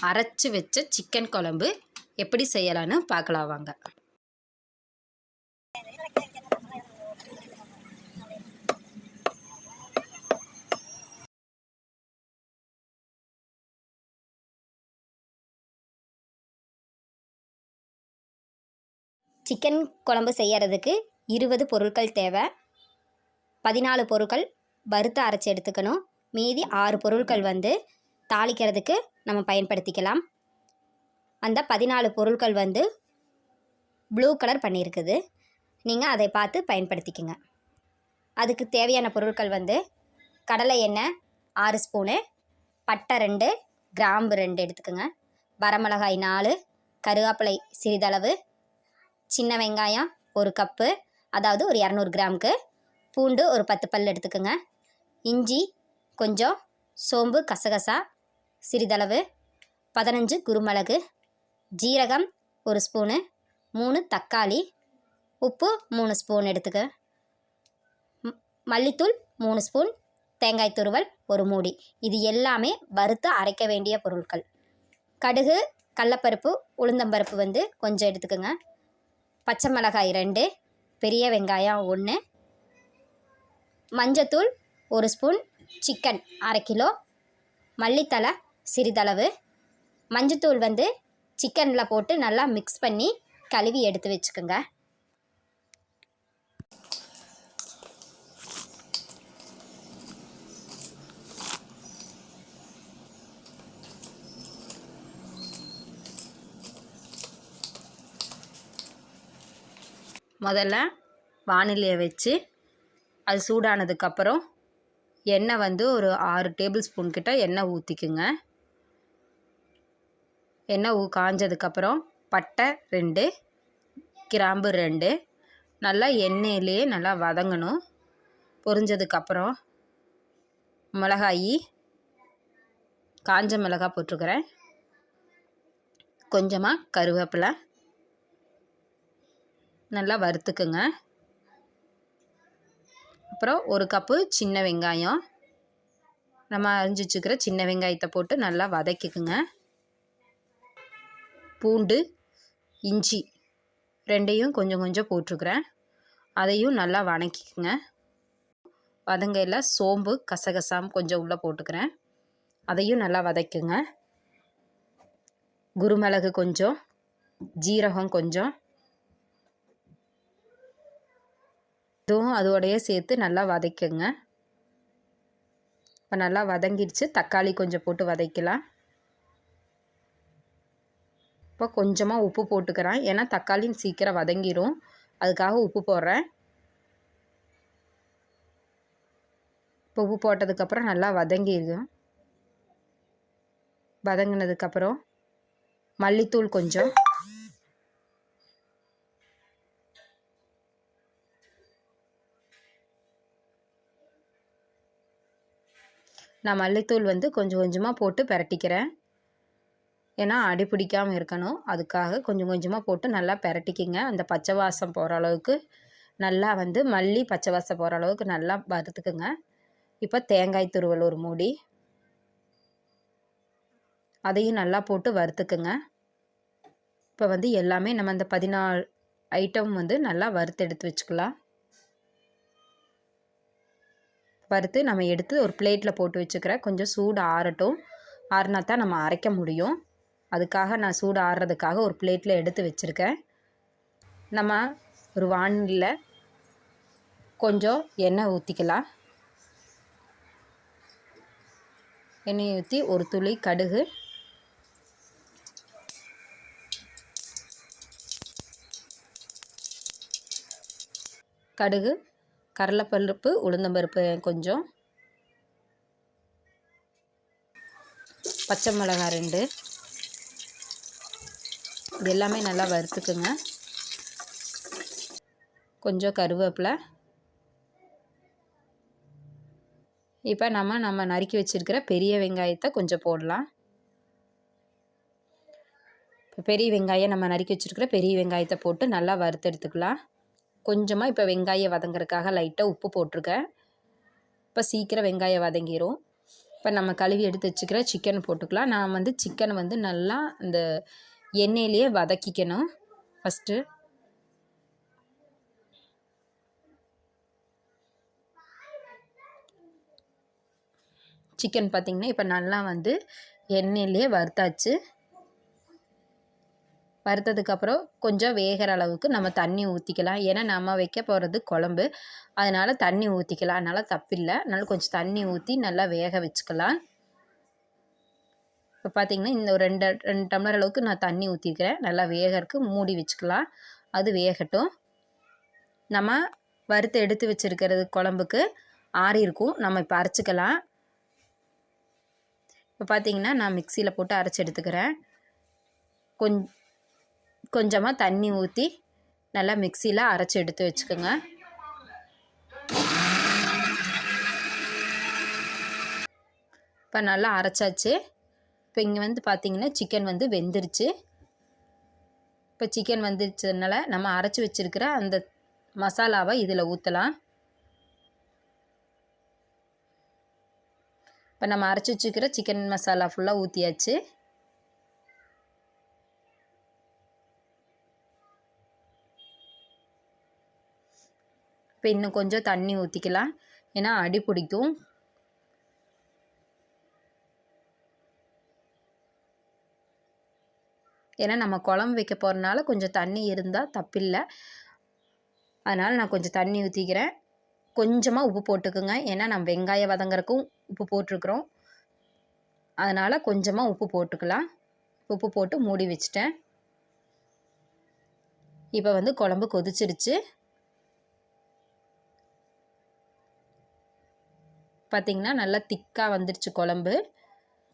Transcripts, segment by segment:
அரைச்சி வச்ச சிக்கன் குழம்பு எப்படி செய்யலான்னு பார்க்கலாம் வாங்க. சிக்கன் குழம்பு செய்யறதுக்கு 20 பொருட்கள் தேவை. 14 பொருட்கள் வறுத்து அரைச்சி எடுத்துக்கணும். மீதி 6 பொருட்கள் தாளிக்கிறதுக்கு நம்ம பயன்படுத்திக்கலாம். அந்த 14 பொருட்கள் ப்ளூ கலர் பண்ணியிருக்குது. நீங்கள் அதை பார்த்து பயன்படுத்திக்கங்க. அதுக்கு தேவையான பொருட்கள் கடலை எண்ணெய் 6 ஸ்பூனு, பட்டை 2, கிராம்பு 2 எடுத்துக்கோங்க, வரமிளகாய் 4, கருவேப்பிலை சிறிதளவு, சின்ன வெங்காயம் 1 கப்பு, அதாவது ஒரு 200 கிராமுக்கு, பூண்டு ஒரு 10 பல் எடுத்துக்கோங்க, இஞ்சி கொஞ்சம், சோம்பு கசகசா சிறிதளவு, 15 குருமிளகு, ஜீரகம் 1 ஸ்பூனு, 3 தக்காளி, உப்பு 3 ஸ்பூன் எடுத்துக்க, மல்லித்தூள் 3 ஸ்பூன், தேங்காய் துருவல் 1 மூடி. இது எல்லாமே வறுத்து அரைக்க வேண்டிய பொருட்கள். கடுகு, கடலப்பருப்பு, உளுந்தம்பருப்பு கொஞ்சம் எடுத்துக்கோங்க, பச்சை மிளகாய் 2, பெரிய வெங்காயம் 1, மஞ்சத்தூள் 1 ஸ்பூன், சிக்கன் அரை கிலோ, மல்லித்தலை சிறிதளவு. மஞ்சத்தூள் சிக்கனில் போட்டு நல்லா மிக்ஸ் பண்ணி கழுவி எடுத்து வச்சுக்கோங்க. முதல்ல வானிலையை வச்சு அது சூடானதுக்கப்புறம் எண்ணெய் ஒரு 6 டேபிள் ஸ்பூன் கிட்ட எண்ணெய் ஊற்றிக்குங்க. எண்ணெய் காஞ்சதுக்கப்புறம் பட்டை 2, கிராம்பு 2 நல்லா எண்ணெயிலேயே நல்லா வதங்கணும். பொரிஞ்சதுக்கப்புறம் மிளகாய், காஞ்ச மிளகாய் போட்டிருக்கிறேன், கொஞ்சமாக கருவேப்பிலை நல்லா வறுத்துக்குங்க. அப்புறம் 1 கப்பு சின்ன வெங்காயம், நம்ம அரிஞ்சு வச்சுக்கிற சின்ன வெங்காயத்தை போட்டு நல்லா வதக்கிக்குங்க. பூண்டு, இஞ்சி 2யும் கொஞ்சம் கொஞ்சம் போட்டிருக்கிறேன், அதையும் நல்லா வதக்கிக்குங்க. வதங்கையில் சோம்பு கசகசாம் கொஞ்சம் உள்ளே போட்டுக்கிறேன், அதையும் நல்லா வதக்குங்க. குருமிளகு கொஞ்சம், ஜீரகம் கொஞ்சம், இதுவும் அதோடையே சேர்த்து நல்லா வதக்குங்க. இப்போ நல்லா வதங்கிடுச்சு. தக்காளி கொஞ்சம் போட்டு வதக்கலாம். இப்போ கொஞ்சமாக உப்பு போட்டுக்கிறேன், ஏன்னா தக்காளி சீக்கிரம் வதங்கிடும், அதுக்காக உப்பு போடுறேன். இப்போ உப்பு போட்டதுக்கப்புறம் நல்லா வதங்கிடும். வதங்கினதுக்கப்புறம் மல்லித்தூள் கொஞ்சம், நான் மல்லித்தூள் கொஞ்சம் கொஞ்சமாக போட்டு பிரட்டிக்கிறேன், ஏன்னா அடி பிடிக்காமல் இருக்கணும், அதுக்காக கொஞ்சம் கொஞ்சமாக போட்டு நல்லா பிரட்டிக்கிங்க. அந்த பச்சை வாசம் போகிற அளவுக்கு நல்லா மல்லி பச்சை வாசம் போகிற அளவுக்கு நல்லா வறுத்துக்குங்க. இப்போ தேங்காய் துருவல் 1 மூடி, அதையும் நல்லா போட்டு வறுத்துக்குங்க. இப்போ எல்லாமே நம்ம அந்த 14 ஐட்டம் நல்லா வறுத்து எடுத்து வச்சுக்கலாம். வறுத்து நம்ம எடுத்து ஒரு பிளேட்டில் போட்டு வச்சுக்கிறேன். கொஞ்சம் சூடு ஆறட்டும், ஆறுனா தான் நம்ம அரைக்க முடியும். அதுக்காக நான் சூடு ஆறுறதுக்காக ஒரு பிளேட்டில் எடுத்து வச்சுருக்கேன். நம்ம ஒரு வானிலையில் கொஞ்சம் எண்ணெய் ஊற்றிக்கலாம். எண்ணெய் ஊற்றி 1 துளி கடுகு, கடலைப்பருப்பு, உளுந்தம்பருப்பு கொஞ்சம், பச்சை மிளகாய் 2, இது எல்லாமே நல்லா வறுத்துக்குங்க. கொஞ்சம் கருவேப்பிலை. இப்போ நம்ம நறுக்கி வச்சுருக்கிற பெரிய வெங்காயத்தை கொஞ்சம் போடலாம். இப்போ பெரிய வெங்காயம் நம்ம நறுக்கி வச்சுருக்கிற பெரிய வெங்காயத்தை போட்டு நல்லா வறுத்து எடுத்துக்கலாம். கொஞ்சமாக இப்போ வெங்காயம் வதங்குறதுக்காக லைட்டாக உப்பு போட்டிருக்கேன். இப்போ சீக்கிரம் வெங்காயம் வதங்கிடும். இப்போ நம்ம கழுவி எடுத்து வச்சுக்கிற சிக்கன் போட்டுக்கலாம். நான் வந்து சிக்கன் வந்து நல்லா இந்த எண்ணெயிலேயே வதக்கிக்கணும் ஃபஸ்ட்டு. சிக்கன் பார்த்திங்கன்னா இப்போ நல்லா வந்து எண்ணெயிலே வறுத்தாச்சு. வறுத்ததுக்கப்புறம் கொஞ்சம் வேகிற அளவுக்கு நம்ம தண்ணி ஊற்றிக்கலாம். ஏன்னா நம்ம வைக்க போகிறது குழம்பு, அதனால் தண்ணி ஊற்றிக்கலாம். அதனால் தப்பில்லை. அதனால் கொஞ்சம் தண்ணி ஊற்றி நல்லா வேக வச்சுக்கலாம். இப்போ பார்த்திங்கன்னா இந்த ஒரு 2 டம்ளர் அளவுக்கு நான் தண்ணி ஊற்றிக்கிறேன். நல்லா வேகறதுக்கு மூடி வச்சுக்கலாம். அது வேகட்டும். நம்ம வறுத்து எடுத்து வச்சுருக்கிறது குழம்புக்கு ஆறி இருக்கும். நம்ம இப்போ அரைச்சிக்கலாம். இப்போ பார்த்திங்கன்னா நான் மிக்சியில் போட்டு அரைச்சி எடுத்துக்கிறேன். கொஞ்சமாக தண்ணி ஊற்றி நல்லா மிக்சியில் அரைச்சி எடுத்து வச்சுக்கோங்க. இப்போ நல்லா அரைச்சாச்சு. இப்போ இங்கே வந்து பார்த்திங்கன்னா சிக்கன் வந்து வெந்துருச்சு. இப்போ சிக்கன் வந்துருச்சதுனால நம்ம அரைச்சி வச்சுருக்கிற அந்த மசாலாவை இதில் ஊற்றலாம். இப்போ நம்ம அரைச்சி வச்சுக்கிற சிக்கன் மசாலா ஃபுல்லாக ஊற்றியாச்சு. இப்போ இன்னும் கொஞ்சம் தண்ணி ஊற்றிக்கலாம். ஏன்னா அடி பிடிக்கும். ஏன்னா நம்ம குழம்பு வைக்க போகிறனால கொஞ்சம் தண்ணி இருந்தால் தப்பில்லை. அதனால் நான் கொஞ்சம் தண்ணி ஊற்றிக்கிறேன். கொஞ்சமாக உப்பு போட்டுக்குங்க. ஏன்னா நம்ம வெங்காயம் வதங்குறதுக்கும் உப்பு போட்டிருக்குறோம். அதனால் கொஞ்சமாக உப்பு போட்டுக்கலாம். உப்பு போட்டு மூடி வச்சிட்டேன். இப்போ வந்து குழம்பு கொதிச்சிருச்சு. பார்த்திங்கன்னா நல்லா திக்காக வந்துடுச்சு குழம்பு.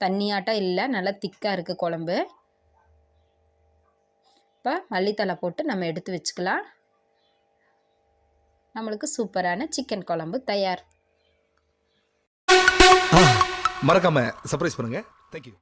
தண்ணியாட்டம் இல்லை, நல்லா திக்காக இருக்குது குழம்பு. இப்போ மல்லித்தழை போட்டு நம்ம எடுத்து வச்சுக்கலாம். நம்மளுக்கு சூப்பரான சிக்கன் குழம்பு தயார். மறக்காம சர்ப்ரைஸ் பண்ணுங்க. தேங்க்யூ.